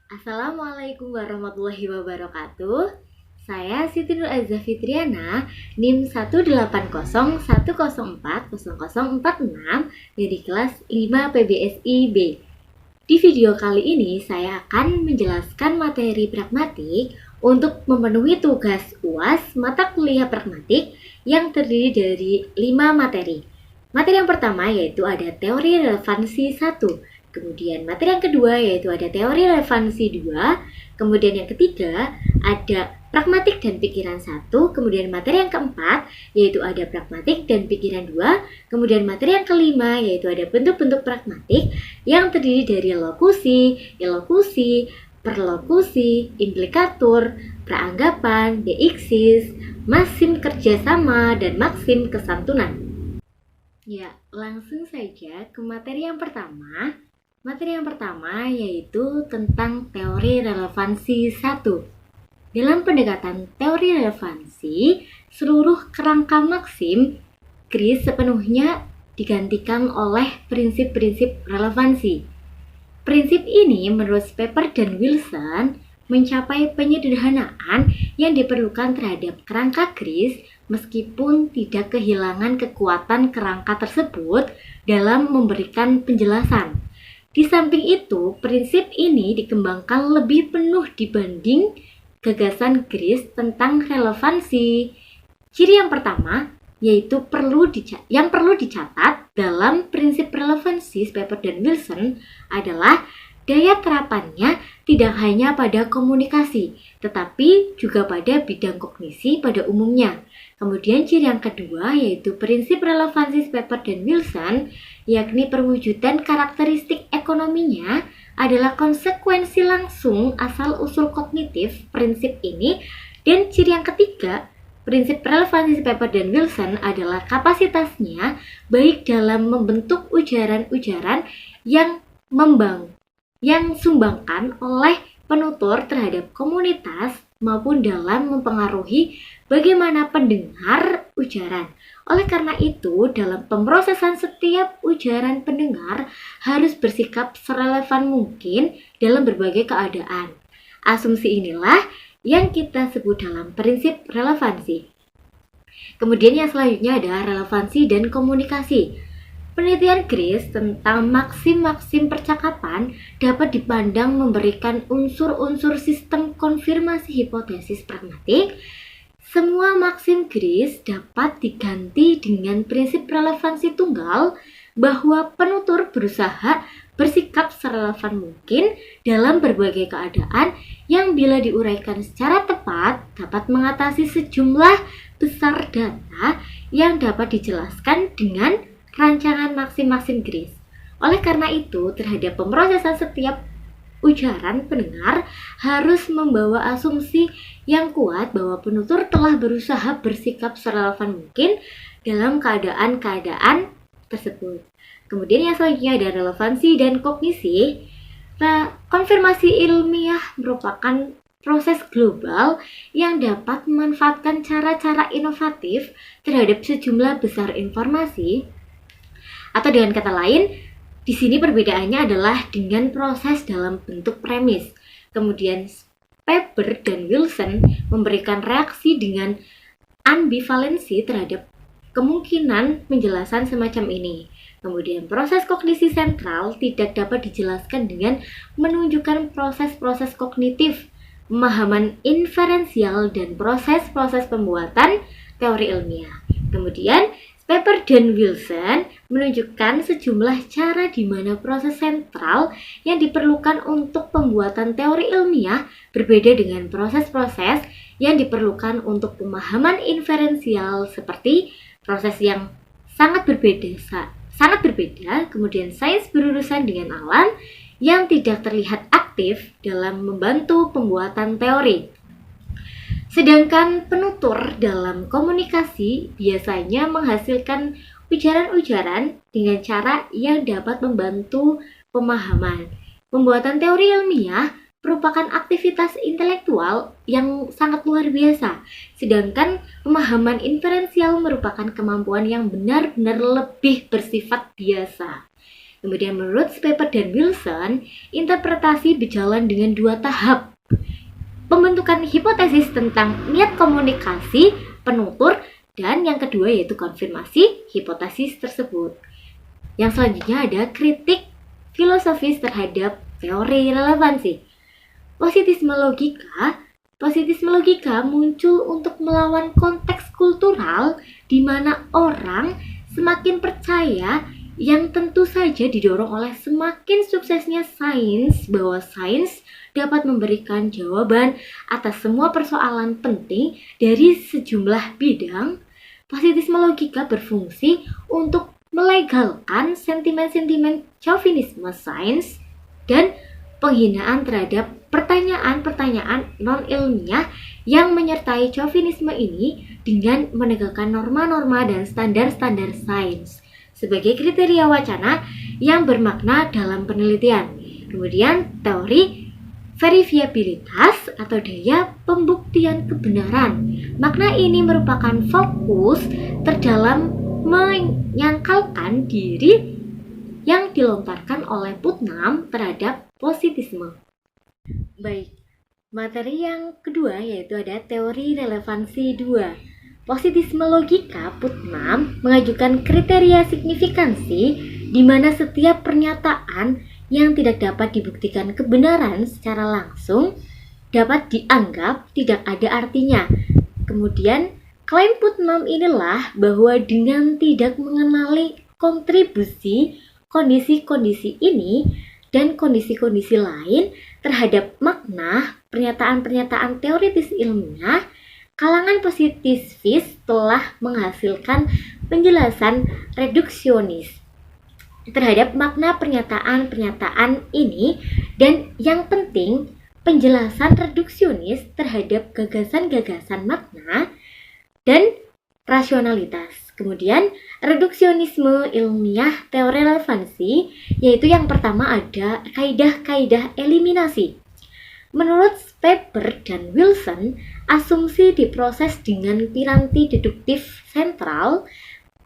Assalamualaikum warahmatullahi wabarakatuh. Saya Siti Nur Aziza Fitriana, NIM 18010404046 dari kelas 5 PBSI B. Di video kali ini saya akan menjelaskan materi pragmatik untuk memenuhi tugas UAS mata kuliah pragmatik yang terdiri dari 5 materi. Materi yang pertama yaitu ada teori relevansi 1. Kemudian materi yang kedua yaitu ada teori relevansi 2. Kemudian yang ketiga ada pragmatik dan pikiran 1. Kemudian materi yang keempat yaitu ada pragmatik dan pikiran 2. Kemudian materi yang kelima yaitu ada bentuk-bentuk pragmatik yang terdiri dari lokusi, ilokusi, perlokusi, implikatur, peranggapan, deiksis, maksim kerjasama, dan maksim kesantunan. Ya, langsung saja ke materi yang pertama. Materi yang pertama yaitu tentang teori relevansi 1. Dalam pendekatan teori relevansi, seluruh kerangka maksim GRIS sepenuhnya digantikan oleh prinsip-prinsip relevansi. Prinsip ini menurut Pepper dan Wilson mencapai penyederhanaan yang diperlukan terhadap kerangka GRIS meskipun tidak kehilangan kekuatan kerangka tersebut dalam memberikan penjelasan. Di samping itu, prinsip ini dikembangkan lebih penuh dibanding gagasan GRIS tentang relevansi. Ciri yang pertama yaitu yang perlu dicatat dalam prinsip relevansi Pepper dan Wilson adalah daya terapannya tidak hanya pada komunikasi, tetapi juga pada bidang kognisi pada umumnya. Kemudian ciri yang kedua yaitu prinsip relevansi Pepper dan Wilson, yakni perwujudan karakteristik ekonominya adalah konsekuensi langsung asal-usul kognitif prinsip ini. Dan ciri yang ketiga, prinsip relevansi Pepper dan Wilson adalah kapasitasnya baik dalam membentuk ujaran-ujaran yang sumbangkan oleh penutur terhadap komunitas maupun dalam mempengaruhi bagaimana pendengar ujaran. Oleh karena itu, dalam pemrosesan setiap ujaran pendengar harus bersikap serelevan mungkin dalam berbagai keadaan. Asumsi inilah yang kita sebut dalam prinsip relevansi. Kemudian yang selanjutnya adalah relevansi dan komunikasi. Penelitian GRIS tentang maksim-maksim percakapan dapat dipandang memberikan unsur-unsur sistem konfirmasi hipotesis pragmatik. Semua maksim GRIS dapat diganti dengan prinsip relevansi tunggal bahwa penutur berusaha bersikap serelevan mungkin dalam berbagai keadaan yang bila diuraikan secara tepat dapat mengatasi sejumlah besar data yang dapat dijelaskan dengan rancangan maksim-maksim GRIS. Oleh karena itu, terhadap pemrosesan setiap ujaran pendengar harus membawa asumsi yang kuat bahwa penutur telah berusaha bersikap serelevan mungkin dalam keadaan-keadaan tersebut. Kemudian yang selanjutnya ada relevansi dan kognisi. Konfirmasi ilmiah merupakan proses global yang dapat memanfaatkan cara-cara inovatif terhadap sejumlah besar informasi. Atau dengan kata lain, di sini perbedaannya adalah dengan proses dalam bentuk premis. Kemudian Pepper dan Wilson memberikan reaksi dengan ambivalensi terhadap kemungkinan penjelasan semacam ini. Kemudian proses kognisi sentral tidak dapat dijelaskan dengan menunjukkan proses-proses kognitif, pemahaman inferensial, dan proses-proses pembuatan teori ilmiah. Kemudian Pepper dan Wilson menunjukkan sejumlah cara di mana proses sentral yang diperlukan untuk pembuatan teori ilmiah berbeda dengan proses-proses yang diperlukan untuk pemahaman inferensial seperti proses yang sangat berbeda. Kemudian sains berurusan dengan alam yang tidak terlihat aktif dalam membantu pembuatan teori. Sedangkan penutur dalam komunikasi biasanya menghasilkan ujaran-ujaran dengan cara yang dapat membantu pemahaman. Pembuatan teori ilmiah merupakan aktivitas intelektual yang sangat luar biasa, sedangkan pemahaman inferensial merupakan kemampuan yang benar-benar lebih bersifat biasa. Kemudian menurut Speper dan Wilson, interpretasi berjalan dengan dua tahap. Pembentukan hipotesis tentang niat komunikasi penutur dan yang kedua yaitu konfirmasi hipotesis tersebut. Yang selanjutnya ada kritik filosofis terhadap teori relevansi. Positisme logika muncul untuk melawan konteks kultural di mana orang semakin percaya yang tentu saja didorong oleh semakin suksesnya sains bahwa sains dapat memberikan jawaban atas semua persoalan penting dari sejumlah bidang. Positisme logika berfungsi untuk melegalkan sentimen-sentimen chauvinisme sains dan penghinaan terhadap pertanyaan-pertanyaan non-ilmiah yang menyertai chauvinisme ini dengan menegakkan norma-norma dan standar-standar sains sebagai kriteria wacana yang bermakna dalam penelitian. Kemudian teori verifiabilitas atau daya pembuktian kebenaran. Makna ini merupakan fokus terdalam menyangkalkan diri yang dilontarkan oleh Putnam terhadap positisme. Baik, materi yang kedua yaitu ada teori relevansi 2. Positisme logika Putnam mengajukan kriteria signifikansi di mana setiap pernyataan yang tidak dapat dibuktikan kebenaran secara langsung dapat dianggap tidak ada artinya. Kemudian, klaim Putnam inilah bahwa dengan tidak mengenali kontribusi kondisi-kondisi ini dan kondisi-kondisi lain terhadap makna pernyataan-pernyataan teoritis ilmiah, kalangan positivis telah menghasilkan penjelasan reduksionis terhadap makna pernyataan-pernyataan ini dan yang penting penjelasan reduksionis terhadap gagasan-gagasan makna dan rasionalitas. Kemudian reduksionisme ilmiah teori relevansi yaitu yang pertama ada kaidah-kaidah eliminasi. Menurut Speper dan Wilson, asumsi diproses dengan piranti deduktif sentral.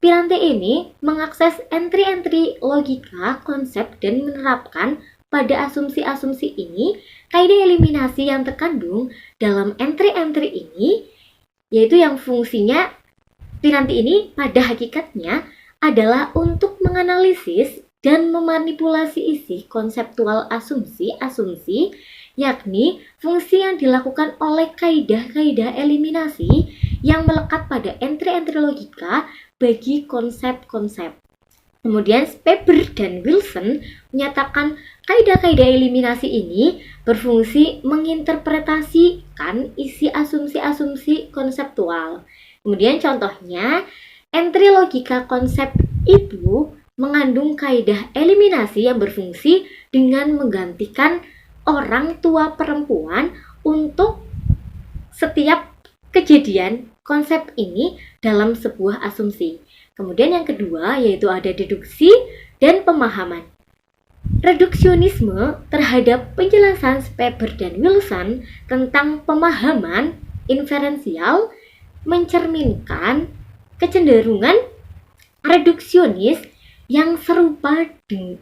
Piranti ini mengakses entry-entry logika, konsep, dan menerapkan pada asumsi-asumsi ini kaidah eliminasi yang terkandung dalam entry-entry ini, yaitu yang fungsinya piranti ini pada hakikatnya adalah untuk menganalisis dan memanipulasi isi konseptual asumsi-asumsi, yakni fungsi yang dilakukan oleh kaidah-kaidah eliminasi yang melekat pada entry-entry logika bagi konsep-konsep. Kemudian Speper dan Wilson menyatakan kaidah-kaidah eliminasi ini berfungsi menginterpretasikan isi asumsi-asumsi konseptual. Kemudian contohnya, entry logika konsep itu mengandung kaidah eliminasi yang berfungsi dengan menggantikan orang tua perempuan untuk setiap kejadian konsep ini dalam sebuah asumsi. Kemudian yang kedua yaitu ada deduksi dan pemahaman. Reduksionisme terhadap penjelasan Speper dan Wilson tentang pemahaman inferensial mencerminkan kecenderungan reduksionis yang serupa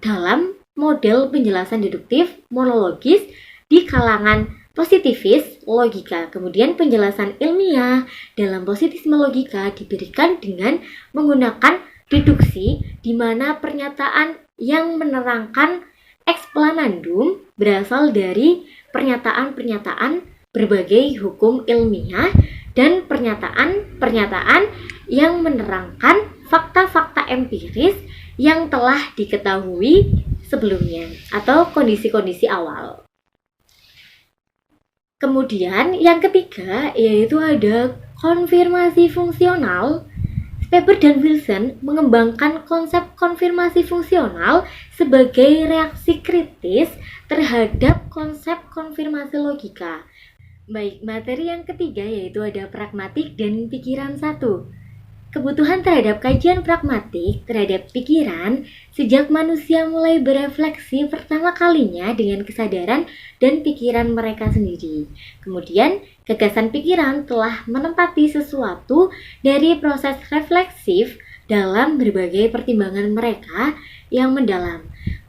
dalam model penjelasan deduktif monologis di kalangan positivis logika. Kemudian penjelasan ilmiah dalam positisme logika diberikan dengan menggunakan deduksi di mana pernyataan yang menerangkan explanandum berasal dari pernyataan-pernyataan berbagai hukum ilmiah dan pernyataan-pernyataan yang menerangkan fakta-fakta empiris yang telah diketahui sebelumnya atau kondisi-kondisi awal. Kemudian yang ketiga yaitu ada konfirmasi fungsional. Speper dan Wilson mengembangkan konsep konfirmasi fungsional sebagai reaksi kritis terhadap konsep konfirmasi logika. Baik, materi yang ketiga yaitu ada pragmatik dan pikiran 1. Kebutuhan terhadap kajian pragmatik terhadap pikiran sejak manusia mulai berefleksi pertama kalinya dengan kesadaran dan pikiran mereka sendiri. Kemudian, gagasan pikiran telah menempati sesuatu dari proses refleksif dalam berbagai pertimbangan mereka yang mendalam.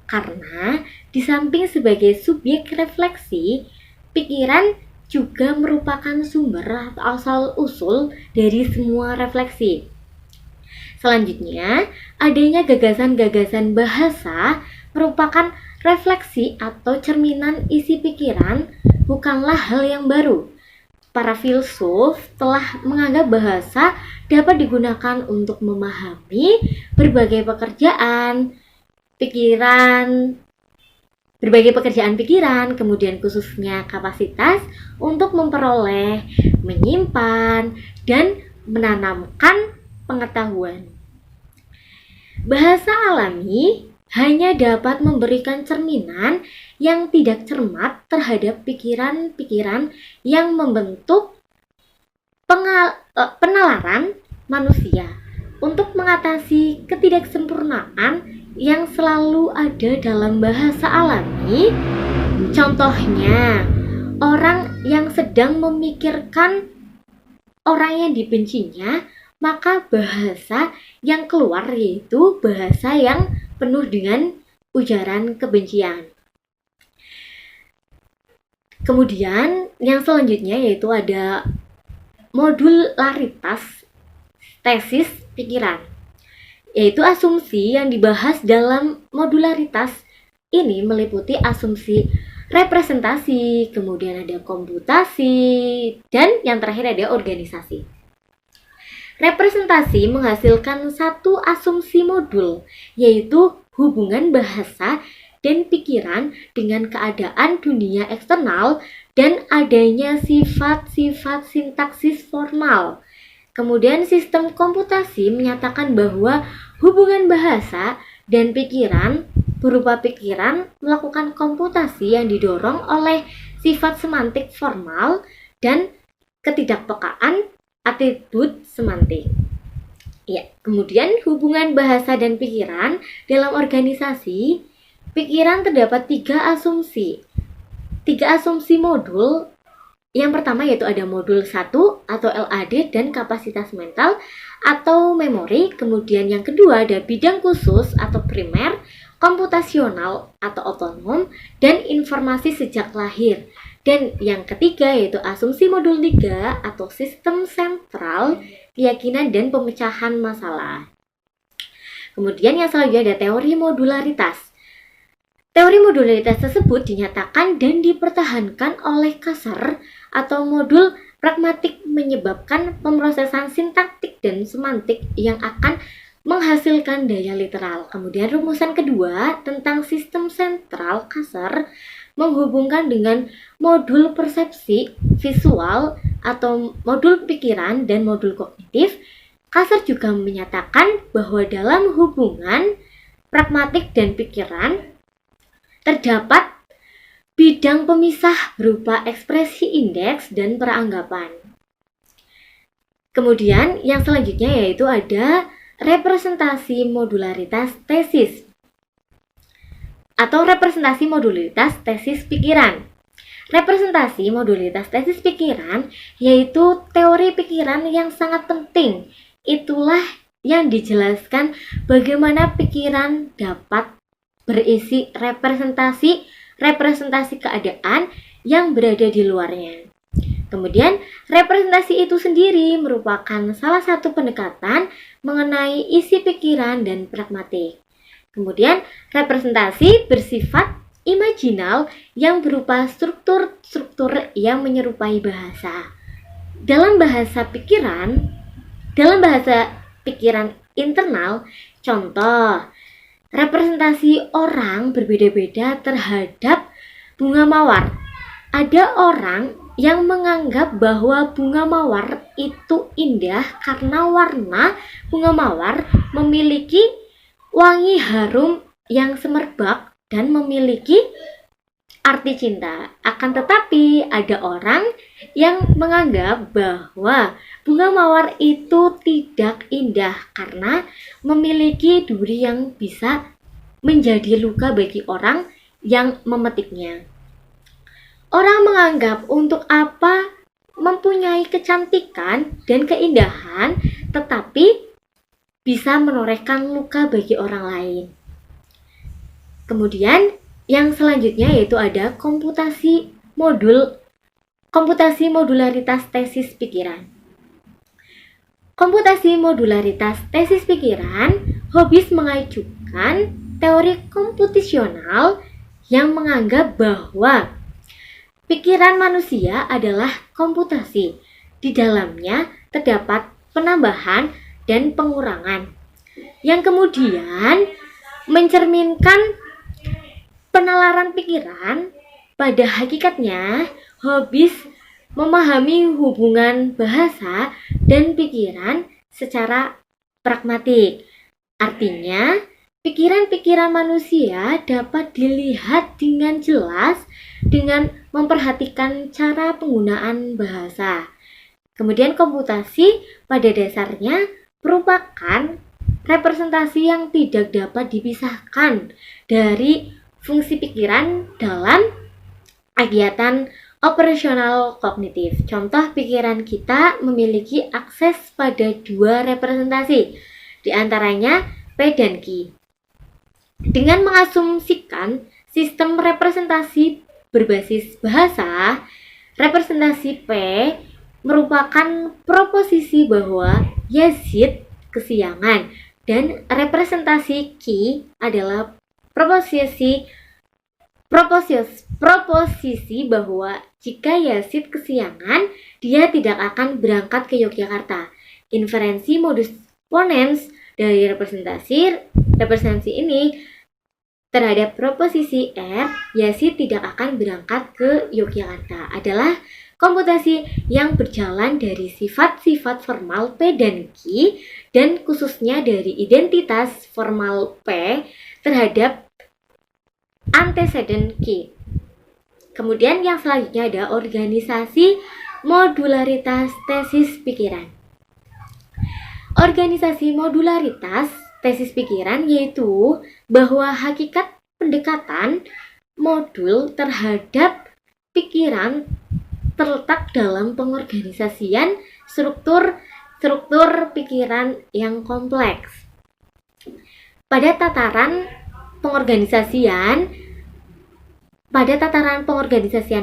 Karena di samping sebagai subjek refleksi, pikiran juga merupakan sumber atau asal-usul dari semua refleksi. Selanjutnya, adanya gagasan-gagasan bahasa merupakan refleksi atau cerminan isi pikiran, bukanlah hal yang baru. Para filsuf telah menganggap bahasa dapat digunakan untuk memahami berbagai pekerjaan pikiran, kemudian khususnya kapasitas untuk memperoleh, menyimpan, dan menanamkan pengetahuan. Bahasa alami hanya dapat memberikan cerminan yang tidak cermat terhadap pikiran-pikiran yang membentuk penalaran manusia untuk mengatasi ketidaksempurnaan yang selalu ada dalam bahasa alami. Contohnya, orang yang sedang memikirkan orang yang dibencinya, maka bahasa yang keluar yaitu bahasa yang penuh dengan ujaran kebencian. Kemudian yang selanjutnya yaitu ada modularitas tesis pikiran, yaitu asumsi yang dibahas dalam modularitas ini meliputi asumsi representasi, kemudian ada komputasi, dan yang terakhir ada organisasi. Representasi menghasilkan satu asumsi modul, yaitu hubungan bahasa dan pikiran dengan keadaan dunia eksternal dan adanya sifat-sifat sintaksis formal. Kemudian sistem komputasi menyatakan bahwa hubungan bahasa dan pikiran berupa pikiran melakukan komputasi yang didorong oleh sifat semantik formal dan ketidakpekaan atribut semantik. Ya, kemudian hubungan bahasa dan pikiran dalam organisasi, pikiran terdapat tiga asumsi modul. Yang pertama yaitu ada modul 1 atau LAD dan kapasitas mental atau memori. Kemudian yang kedua ada bidang khusus atau primer, komputasional atau otonom, dan informasi sejak lahir. Dan yang ketiga yaitu asumsi modul 3 atau sistem sentral, keyakinan dan pemecahan masalah. Kemudian yang selanjutnya ada teori modularitas. Teori modularitas tersebut dinyatakan dan dipertahankan oleh Kasar atau modul pragmatik menyebabkan pemrosesan sintaktik dan semantik yang akan menghasilkan daya literal. Kemudian rumusan kedua tentang sistem sentral Kasar menghubungkan dengan modul persepsi visual atau modul pikiran dan modul kognitif. Kasar juga menyatakan bahwa dalam hubungan pragmatik dan pikiran terdapat bidang pemisah berupa ekspresi indeks dan peranggapan. Kemudian yang selanjutnya yaitu ada representasi modularitas tesis atau representasi modularitas tesis pikiran. Representasi modularitas tesis pikiran yaitu teori pikiran yang sangat penting. Itulah yang dijelaskan bagaimana pikiran dapat berisi representasi keadaan yang berada di luarnya. Kemudian representasi itu sendiri merupakan salah satu pendekatan mengenai isi pikiran dan pragmatik. Kemudian representasi bersifat imajinal yang berupa struktur-struktur yang menyerupai bahasa. Dalam bahasa pikiran internal, contoh, representasi orang berbeda-beda terhadap bunga mawar. Ada orang yang menganggap bahwa bunga mawar itu indah karena warna bunga mawar memiliki wangi harum yang semerbak dan memiliki arti cinta. Akan tetapi ada orang yang menganggap bahwa bunga mawar itu tidak indah karena memiliki duri yang bisa menjadi luka bagi orang yang memetiknya. Orang menganggap untuk apa mempunyai kecantikan dan keindahan tetapi bisa menorehkan luka bagi orang lain. Kemudian yang selanjutnya yaitu ada komputasi modularitas tesis pikiran. Komputasi modularitas tesis pikiran, Hobbes mengajukan teori komputasional yang menganggap bahwa pikiran manusia adalah komputasi. Di dalamnya terdapat penambahan dan pengurangan, yang kemudian mencerminkan penalaran pikiran. Pada hakikatnya, Hobbes memahami hubungan bahasa dan pikiran secara pragmatik. Artinya, pikiran-pikiran manusia dapat dilihat dengan jelas dengan memperhatikan cara penggunaan bahasa. Kemudian komputasi pada dasarnya merupakan representasi yang tidak dapat dipisahkan dari fungsi pikiran dalam kegiatan operasional kognitif. Contoh, pikiran kita memiliki akses pada dua representasi, di antaranya P dan Q. Dengan mengasumsikan sistem representasi berbasis bahasa, representasi P merupakan proposisi bahwa Yazid kesiangan, dan representasi Q adalah proposisi bahwa jika Yazid kesiangan, dia tidak akan berangkat ke Yogyakarta. Inferensi modus ponens dari representasi ini terhadap proposisi R, Yazid tidak akan berangkat ke Yogyakarta, adalah komputasi yang berjalan dari sifat-sifat formal P dan Q, dan khususnya dari identitas formal P terhadap antecedent Q. Kemudian yang selanjutnya ada organisasi modularitas tesis pikiran. Organisasi modularitas tesis pikiran yaitu bahwa hakikat pendekatan modul terhadap pikiran terletak dalam pengorganisasian struktur pikiran yang kompleks. Pada tataran pengorganisasian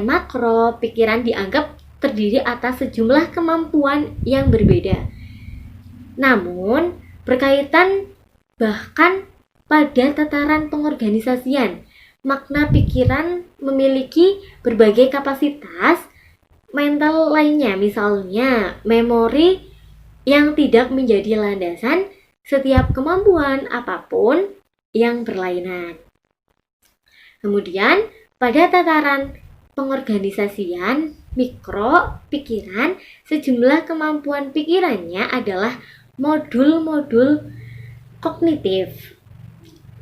makro, pikiran dianggap terdiri atas sejumlah kemampuan yang berbeda. Namun, berkaitan bahkan pada tataran pengorganisasian, makna pikiran memiliki berbagai kapasitas mental lainnya, misalnya memori yang tidak menjadi landasan setiap kemampuan apapun yang berlainan. Kemudian, pada tataran pengorganisasian mikro pikiran, sejumlah kemampuan pikirannya adalah modul-modul kognitif.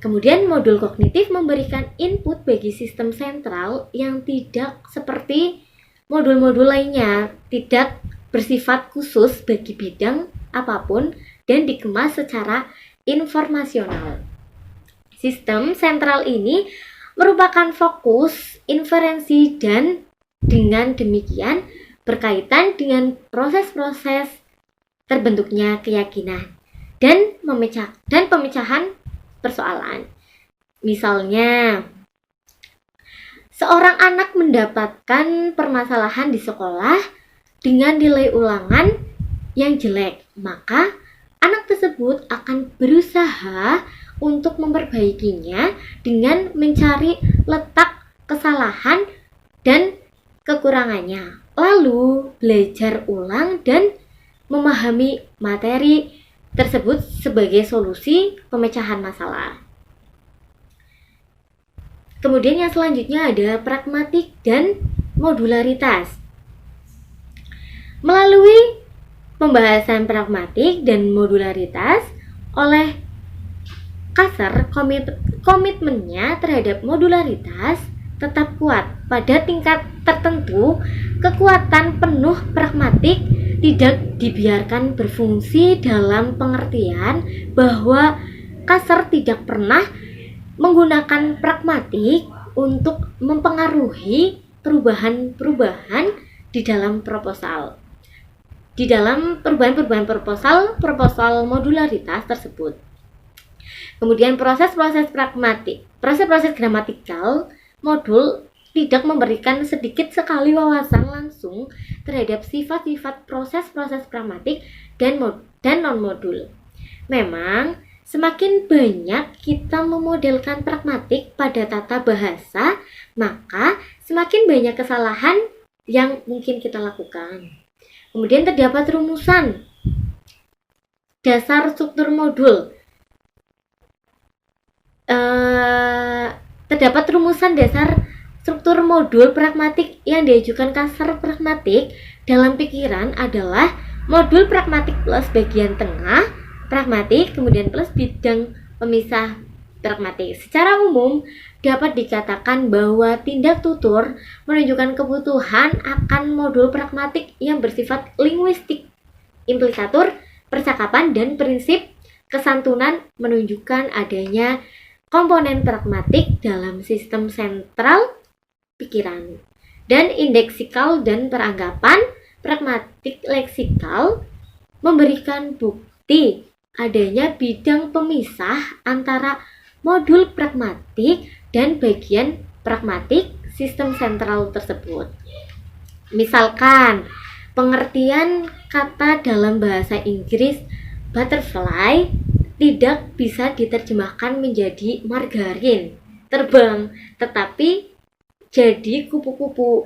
Kemudian modul kognitif memberikan input bagi sistem sentral yang tidak seperti modul-modul lainnya, tidak bersifat khusus bagi bidang apapun dan dikemas secara informasional. Sistem sentral ini merupakan fokus inferensi dan dengan demikian berkaitan dengan proses-proses terbentuknya keyakinan dan pemecahan persoalan. Misalnya, seorang anak mendapatkan permasalahan di sekolah dengan nilai ulangan yang jelek, maka anak tersebut akan berusaha untuk memperbaikinya dengan mencari letak kesalahan dan kekurangannya, lalu belajar ulang dan memahami materi tersebut sebagai solusi pemecahan masalah. Kemudian yang selanjutnya ada pragmatik dan modularitas. Melalui pembahasan pragmatik dan modularitas oleh Kasser, komitmennya terhadap modularitas tetap kuat. Pada tingkat tertentu, kekuatan penuh pragmatik tidak dibiarkan berfungsi dalam pengertian bahwa Kasser tidak pernah menggunakan pragmatik untuk mempengaruhi perubahan-perubahan di dalam proposal. Di dalam perubahan-perubahan proposal modularitas tersebut. Kemudian proses-proses pragmatik, proses-proses gramatikal, modul tidak memberikan sedikit sekali wawasan langsung terhadap sifat-sifat proses-proses pragmatik dan non-modul. Memang, semakin banyak kita memodelkan pragmatik pada tata bahasa, maka semakin banyak kesalahan yang mungkin kita lakukan. Kemudian terdapat rumusan dasar struktur modul. Terdapat rumusan dasar struktur modul pragmatik yang diajukan kasar pragmatik dalam pikiran adalah modul pragmatik plus bagian tengah pragmatik, kemudian plus bidang pemisah pragmatik. Secara umum dapat dikatakan bahwa tindak tutur menunjukkan kebutuhan akan modul pragmatik yang bersifat linguistik, implikatur, percakapan, dan prinsip kesantunan menunjukkan adanya komponen pragmatik dalam sistem sentral pikiran. Dan indeksikal dan peranggapan pragmatik leksikal memberikan bukti adanya bidang pemisah antara modul pragmatik dan bagian pragmatik sistem sentral tersebut. Misalkan, pengertian kata dalam bahasa Inggris butterfly tidak bisa diterjemahkan menjadi margarin, terbang, tetapi jadi kupu-kupu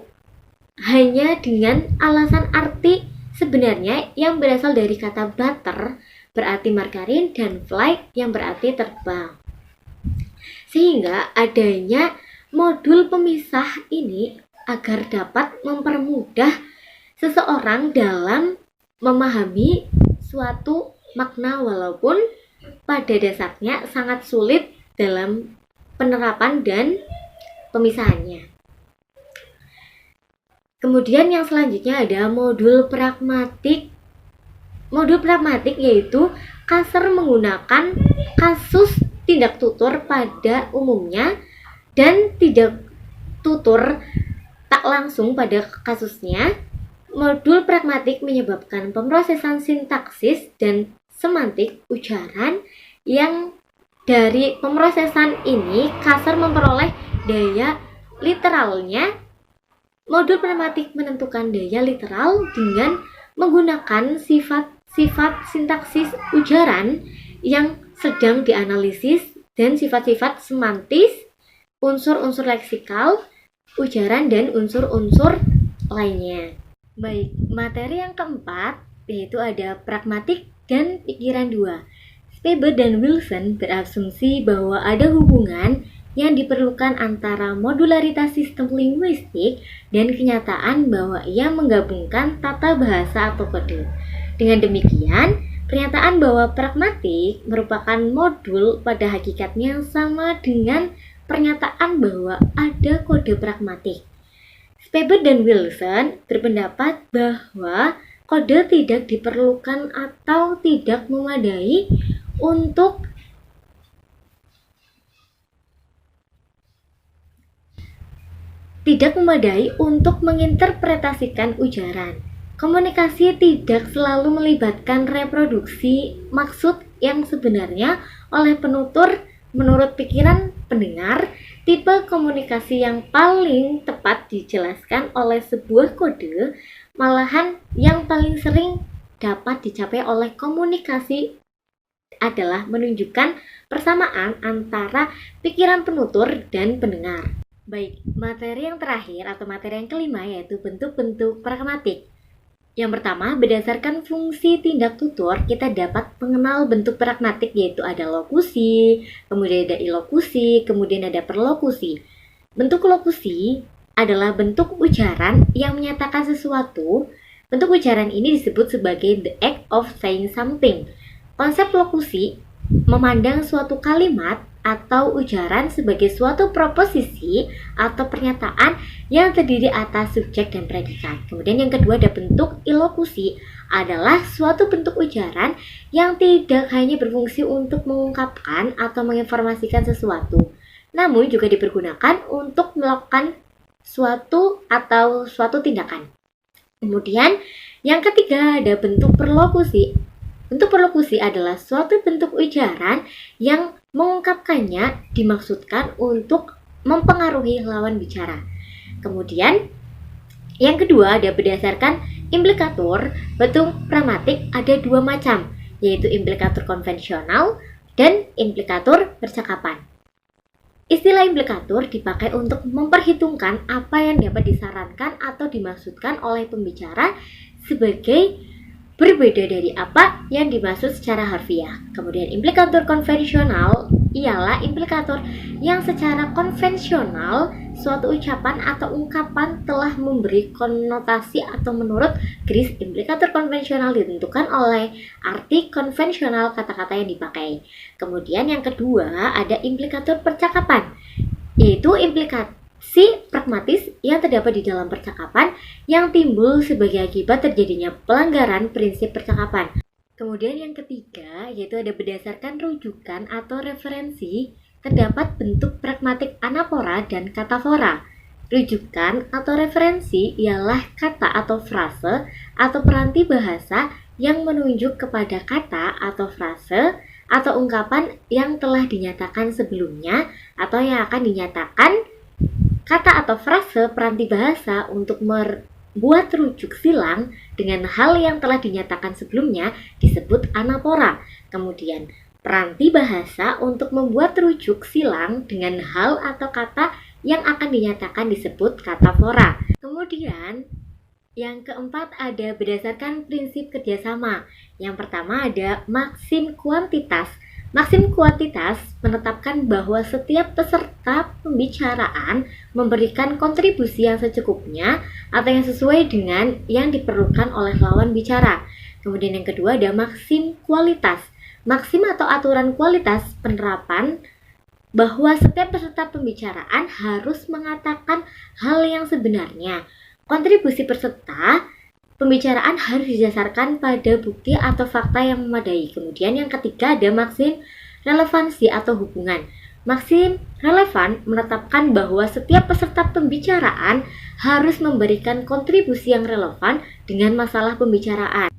hanya dengan alasan arti sebenarnya yang berasal dari kata butter berarti margarin dan fly yang berarti terbang. Sehingga adanya modul pemisah ini agar dapat mempermudah seseorang dalam memahami suatu makna walaupun pada dasarnya sangat sulit dalam penerapan dan pemisahannya. Kemudian yang selanjutnya ada modul pragmatik. Modul pragmatik yaitu kasar menggunakan kasus tindak tutur pada umumnya dan tidak tutur tak langsung pada kasusnya. Modul pragmatik menyebabkan pemrosesan sintaksis dan semantik ujaran yang dari pemrosesan ini kasar memperoleh daya literalnya. Modul pragmatik menentukan daya literal dengan menggunakan sifat-sifat sintaksis ujaran yang sedang dianalisis dan sifat-sifat semantis, unsur-unsur leksikal, ujaran, dan unsur-unsur lainnya. Baik, materi yang keempat yaitu ada pragmatik dan pikiran dua. Speber dan Wilson berasumsi bahwa ada hubungan yang diperlukan antara modularitas sistem linguistik dan kenyataan bahwa ia menggabungkan tata bahasa atau kode. Dengan demikian, pernyataan bahwa pragmatik merupakan modul pada hakikatnya sama dengan pernyataan bahwa ada kode pragmatik. Speber dan Wilson berpendapat bahwa kode tidak diperlukan atau tidak memadai untuk menginterpretasikan ujaran. Komunikasi tidak selalu melibatkan reproduksi maksud yang sebenarnya oleh penutur. Menurut pikiran pendengar, tipe komunikasi yang paling tepat dijelaskan oleh sebuah kode, malahan yang paling sering dapat dicapai oleh komunikasi adalah menunjukkan persamaan antara pikiran penutur dan pendengar. Baik, materi yang terakhir atau materi yang kelima yaitu bentuk-bentuk pragmatik. Yang pertama, berdasarkan fungsi tindak tutur, kita dapat mengenal bentuk pragmatik yaitu ada lokusi, kemudian ada ilokusi, kemudian ada perlokusi. Bentuk lokusi adalah bentuk ujaran yang menyatakan sesuatu. Bentuk ujaran ini disebut sebagai the act of saying something. Konsep lokusi memandang suatu kalimat atau ujaran sebagai suatu proposisi atau pernyataan yang terdiri atas subjek dan predikat. Kemudian yang kedua ada bentuk ilokusi, adalah suatu bentuk ujaran yang tidak hanya berfungsi untuk mengungkapkan atau menginformasikan sesuatu, namun juga dipergunakan untuk melakukan suatu atau suatu tindakan. Kemudian yang ketiga ada bentuk perlokusi. Bentuk perlokusi adalah suatu bentuk ujaran yang mengungkapkannya dimaksudkan untuk mempengaruhi lawan bicara. Kemudian yang kedua ada berdasarkan implikator. Bentuk pragmatik ada dua macam, yaitu implikator konvensional dan implikator percakapan. Istilah implikator dipakai untuk memperhitungkan apa yang dapat disarankan atau dimaksudkan oleh pembicara sebagai berbeda dari apa yang dimaksud secara harfiah. Kemudian implikator konvensional ialah implikator yang secara konvensional suatu ucapan atau ungkapan telah memberi konotasi atau menurut garis implikator konvensional ditentukan oleh arti konvensional kata-kata yang dipakai. Kemudian yang kedua ada implikator percakapan, yaitu implikasi pragmatis yang terdapat di dalam percakapan yang timbul sebagai akibat terjadinya pelanggaran prinsip percakapan. Kemudian yang ketiga yaitu ada berdasarkan rujukan atau referensi, terdapat bentuk pragmatik anafora dan katafora. Rujukan atau referensi ialah kata atau frase atau peranti bahasa yang menunjuk kepada kata atau frase atau ungkapan yang telah dinyatakan sebelumnya atau yang akan dinyatakan. Kata atau frase peranti bahasa untuk membuat rujuk silang dengan hal yang telah dinyatakan sebelumnya disebut anafora. Kemudian peranti bahasa untuk membuat rujuk silang dengan hal atau kata yang akan dinyatakan disebut katafora. Kemudian yang keempat ada berdasarkan prinsip kerjasama. Yang pertama ada maksim kuantitas. Maksim kuantitas menetapkan bahwa setiap peserta pembicaraan memberikan kontribusi yang secukupnya atau yang sesuai dengan yang diperlukan oleh lawan bicara. Kemudian yang kedua ada maksim kualitas. Maksim atau aturan kualitas penerapan bahwa setiap peserta pembicaraan harus mengatakan hal yang sebenarnya. Kontribusi peserta pembicaraan harus didasarkan pada bukti atau fakta yang memadai. Kemudian yang ketiga ada maksim relevansi atau hubungan. Maksim relevan menetapkan bahwa setiap peserta pembicaraan harus memberikan kontribusi yang relevan dengan masalah pembicaraan.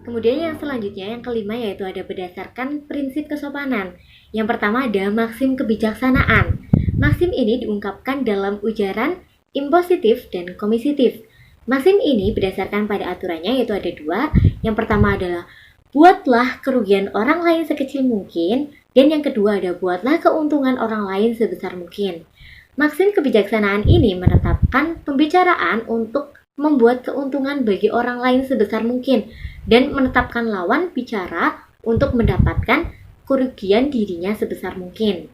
Kemudian yang selanjutnya, yang kelima yaitu ada berdasarkan prinsip kesopanan. Yang pertama ada maksim kebijaksanaan. Maksim ini diungkapkan dalam ujaran impositif dan komisitif. Maksim ini berdasarkan pada aturannya yaitu ada dua. Yang pertama adalah buatlah kerugian orang lain sekecil mungkin, dan yang kedua ada buatlah keuntungan orang lain sebesar mungkin. Maksim kebijaksanaan ini menetapkan pembicaraan untuk membuat keuntungan bagi orang lain sebesar mungkin dan menetapkan lawan bicara untuk mendapatkan kerugian dirinya sebesar mungkin.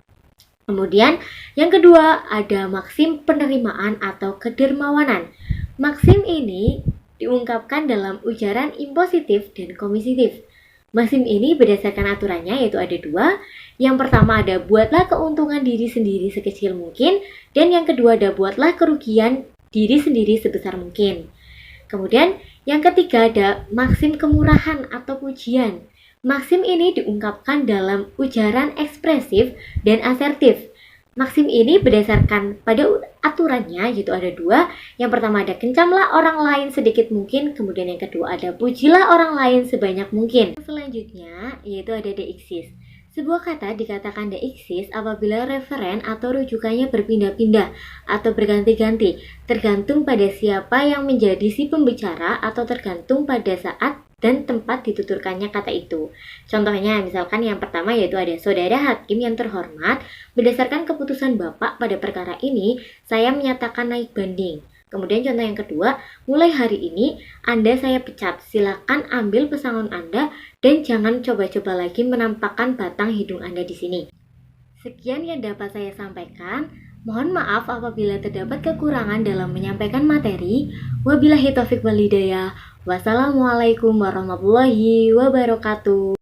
Kemudian yang kedua ada maksim penerimaan atau kedermawanan. Maksim ini diungkapkan dalam ujaran impositif dan komisitif. Maksim ini berdasarkan aturannya yaitu ada dua. Yang pertama ada buatlah keuntungan diri sendiri sekecil mungkin, dan yang kedua ada buatlah kerugian diri sendiri sebesar mungkin. Kemudian yang ketiga ada maksim kemurahan atau pujian. Maksim ini diungkapkan dalam ujaran ekspresif dan asertif. Maksim ini berdasarkan pada aturannya yaitu ada dua. Yang pertama ada kencamlah orang lain sedikit mungkin, kemudian yang kedua ada pujilah orang lain sebanyak mungkin. Selanjutnya yaitu ada deixis. Sebuah kata dikatakan deixis apabila referen atau rujukannya berpindah-pindah atau berganti-ganti, tergantung pada siapa yang menjadi si pembicara atau tergantung pada saat dan tempat dituturkannya kata itu. Contohnya misalkan yang pertama yaitu ada saudara hakim yang terhormat, berdasarkan keputusan Bapak pada perkara ini, saya menyatakan naik banding. Kemudian contoh yang kedua, mulai hari ini Anda saya pecat, silakan ambil pesangon Anda dan jangan coba-coba lagi menampakkan batang hidung Anda di sini. Sekian yang dapat saya sampaikan. Mohon maaf apabila terdapat kekurangan dalam menyampaikan materi. Wabillahi taufiq wal hidayah. Wassalamualaikum warahmatullahi wabarakatuh.